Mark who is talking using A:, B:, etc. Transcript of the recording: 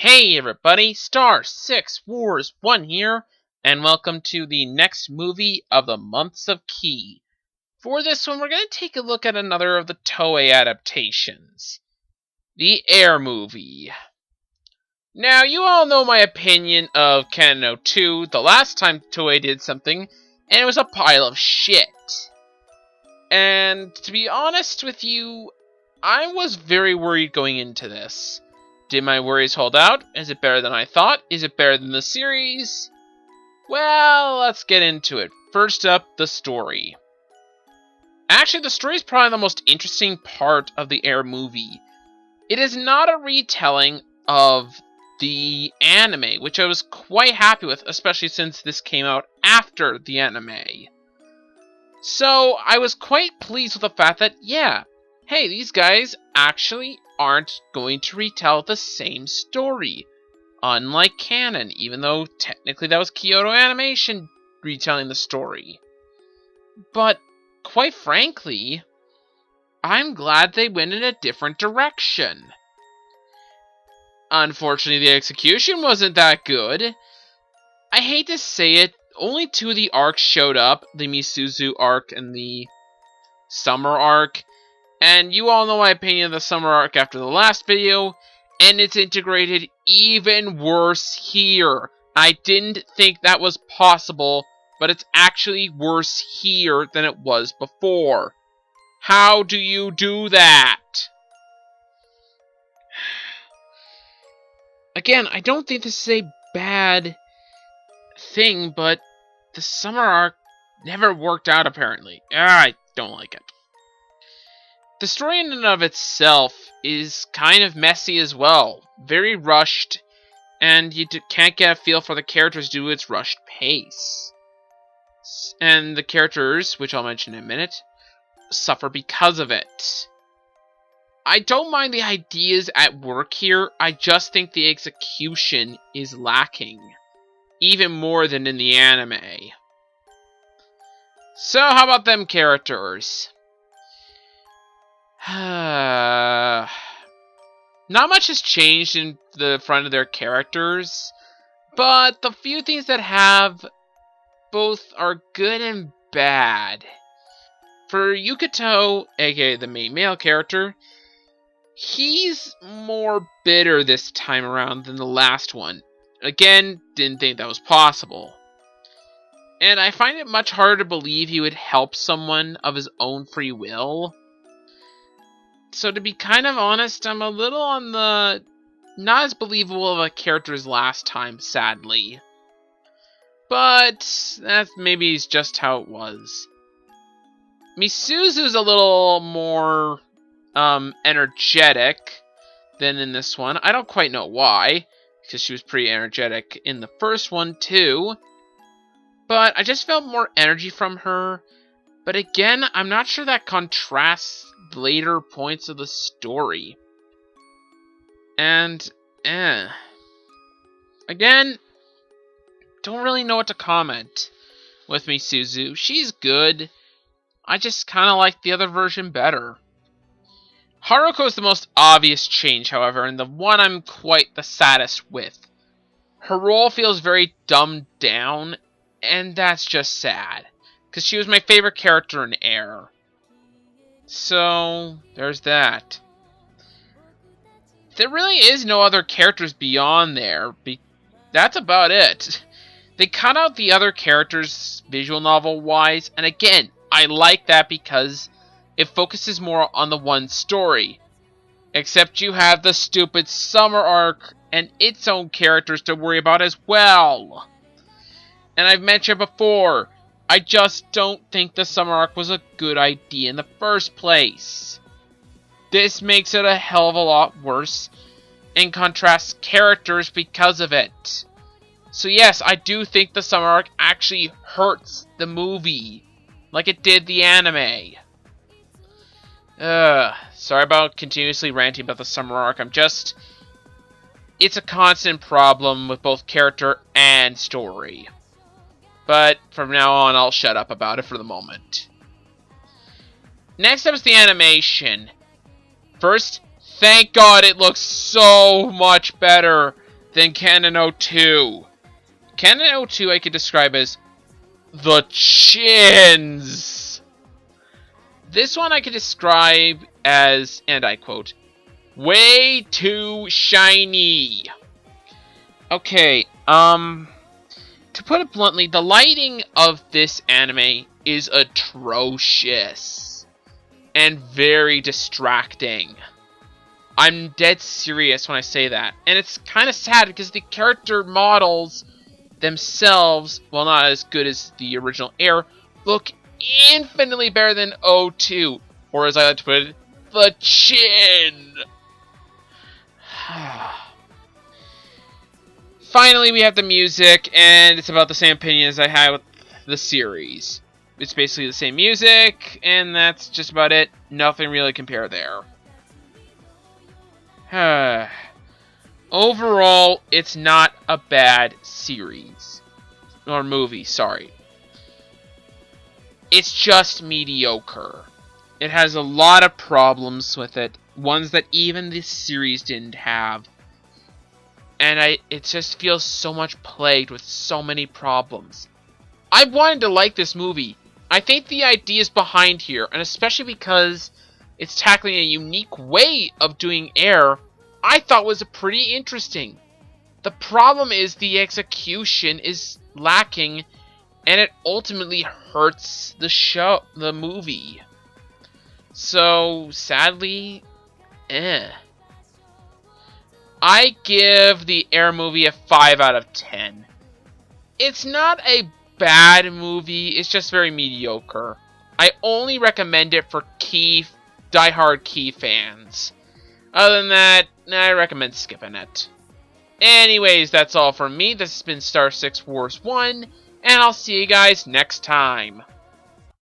A: Hey everybody, Star 6 Wars 1 here, and welcome to the next movie of the Months of Ki. For this one, we're going to take a look at another of the Toei adaptations, the Air movie. Now, you all know my opinion of Kanano 2, the last time Toei did something, and it was a pile of shit. And to be honest with you, I was very worried going into this. Did my worries hold out? Is it better than I thought? Is it better than the series? Well, let's get into it. First up, the story. Actually, the story is probably the most interesting part of the Air movie. It is not a retelling of the anime, which I was quite happy with, especially since this came out after the anime. So, I was quite pleased with the fact that, yeah, hey, these guys actually aren't going to retell the same story. Unlike canon, even though technically that was Kyoto Animation retelling the story. But, quite frankly, I'm glad they went in a different direction. Unfortunately, the execution wasn't that good. I hate to say it, only two of the arcs showed up, the Misuzu arc and the Summer arc. And you all know my opinion of the Summer arc after the last video, and it's integrated even worse here. I didn't think that was possible, but it's actually worse here than it was before. How do you do that? Again, I don't think this is a bad thing, but the Summer arc never worked out apparently. I don't like it. The story in and of itself is kind of messy as well, very rushed, and you can't get a feel for the characters due to its rushed pace. And the characters, which I'll mention in a minute, suffer because of it. I don't mind the ideas at work here, I just think the execution is lacking, even more than in the anime. So how about them characters? Not much has changed in the front of their characters, but the few things that have, both are good and bad. For Yukato, aka the main male character, he's more bitter this time around than the last one. Again, didn't think that was possible. And I find it much harder to believe he would help someone of his own free will. So to be kind of honest, I'm a little on the not as believable of a character as last time, sadly. But that maybe is just how it was. Misuzu's a little more energetic than in this one. I don't quite know why, because she was pretty energetic in the first one too. But I just felt more energy from her. But again, I'm not sure that contrasts later points of the story. And, Again, don't really know what to comment with Misuzu. She's good. I just kind of like the other version better. Haruko is the most obvious change, however, and the one I'm quite the saddest with. Her role feels very dumbed down, and that's just sad, because she was my favorite character in Air. So, there's that. There really is no other characters beyond there. That's about it. They cut out the other characters visual novel-wise, and again, I like that because it focuses more on the one story. Except you have the stupid Summer arc and its own characters to worry about as well. And I've mentioned before, I just don't think the Summer arc was a good idea in the first place. This makes it a hell of a lot worse and contrasts characters because of it. So yes, I do think the Summer arc actually hurts the movie, like it did the anime. Sorry about continuously ranting about the Summer arc, it's a constant problem with both character and story. But from now on, I'll shut up about it for the moment. Next up is the animation. First, thank God it looks so much better. than Canon 02. Canon 02 I could describe as the chins. This one I could describe as, and I quote, way too shiny. Okay, to put it bluntly, the lighting of this anime is atrocious and very distracting. I'm dead serious when I say that. And it's kind of sad because the character models themselves, while not as good as the original Air, look infinitely better than O2. Or as I like to put it, the chin. Finally, we have the music, and it's about the same opinion as I had with the series. It's basically the same music, and that's just about it. Nothing really compared there. Overall, it's not a bad series. Or movie, sorry. It's just mediocre. It has a lot of problems with it. Ones that even this series didn't have. And it just feels so much plagued with so many problems. I wanted to like this movie. I think the ideas behind here, and especially because it's tackling a unique way of doing Air, I thought was pretty interesting. The problem is the execution is lacking, and it ultimately hurts the movie. So, sadly, I give the Air movie a 5 out of 10. It's not a bad movie, it's just very mediocre. I only recommend it for die-hard Key fans. Other than that, I recommend skipping it. Anyways, that's all from me. This has been Star 6 Wars 1, and I'll see you guys next time.